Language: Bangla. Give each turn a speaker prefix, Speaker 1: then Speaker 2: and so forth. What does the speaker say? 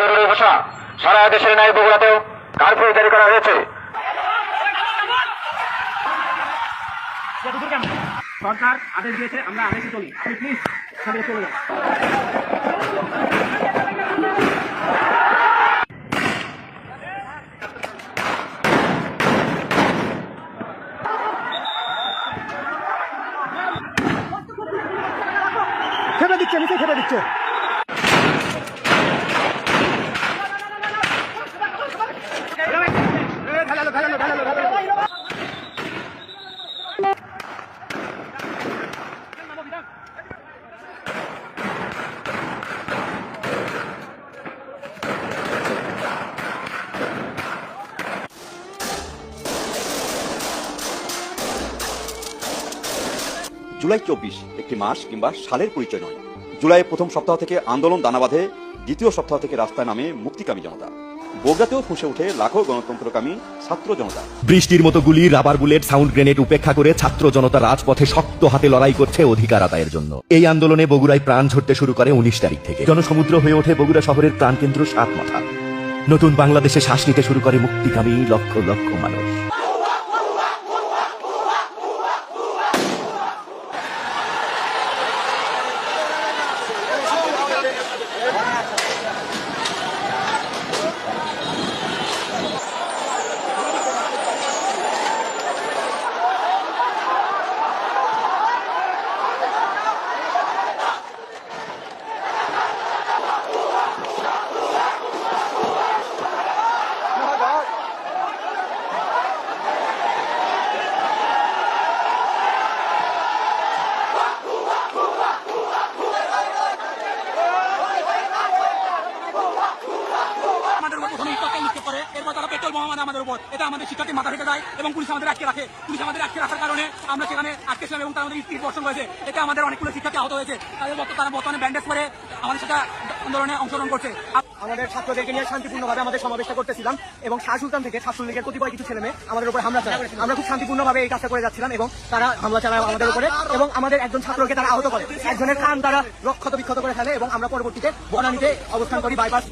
Speaker 1: জরুরি ঘোষণা। সারা দেশের ন্যায় বগুড়াতেও কারফিউ জারি করা হয়েছে।
Speaker 2: সরকার আদেশ দিয়েছে, আমরা আদেশে চলি। আপনি প্লিজ সামনে চলে যান।
Speaker 3: খেপে দিচ্ছে, নিচে খেপে দিচ্ছে।
Speaker 4: জুলাই 24 একটি মাস কিংবা সালের পরিচয় নয়। জুলাইয়ের প্রথম সপ্তাহ থেকে আন্দোলন দানা বাঁধে, দ্বিতীয় সপ্তাহ থেকে রাস্তায় নামে মুক্তিকামী জনতা। বগুড়াতেও ফুঁসে ওঠে লাখো গণতন্ত্রকামী ছাত্র জনতা।
Speaker 5: বৃষ্টির মতো গুলি, রাবার বুলেট, সাউন্ড গ্রেনেড উপেক্ষা করে ছাত্র জনতা রাজপথে শক্ত হাতে লড়াই করছে অধিকার আদায়ের জন্য। এই আন্দোলনে বগুড়ায় প্রাণ ঝরতে শুরু করে 19 তারিখ থেকে। জনসমুদ্র হয়ে ওঠে বগুড়া শহরের প্রাণকেন্দ্র সাতমাথা। নতুন বাংলাদেশে শ্বাস নিতে শুরু করে মুক্তিকামী লক্ষ লক্ষ মানুষ।
Speaker 2: আমাদের উপর এটা আমাদের শিক্ষার্থী মাথা থেকে যায় এবং পুলিশ আমাদের আটকে রাখে। পুলিশ আমাদের আটকে রাখার কারণে আমরা সেখানে আটকে ছিলাম এবং তার আমাদের স্পিড বর্ষণ হয়েছে। এতে আমাদের অনেকগুলো শিক্ষার্থী আহত হয়েছে। তারা বর্তমানে ব্যান্ডেজ করে আমাদের সাথে আন্দোলনে অংশগ্রহণ করছে।
Speaker 3: আমাদের ছাত্রদেরকে নিয়ে শান্তিপূর্ণভাবে আমাদের সমাবেশটা করতেছিলাম এবং শাহ সুলতান থেকে ছাত্রলীগের কতিপয় কিছু ছেলে মেয়ে আমাদের উপর হামলা চালায়। আমরা খুব শান্তিপূর্ণভাবে এই কাজটা করে যাচ্ছিলাম এবং তারা হামলা চালায় আমাদের উপরে এবং আমাদের একজন ছাত্রকে তারা আহত করে। একজনের কান তারা রক্ষত বিক্ষত করে ফেলে এবং আমরা পরবর্তীতে বনানীতে অবস্থান করি বাইপাস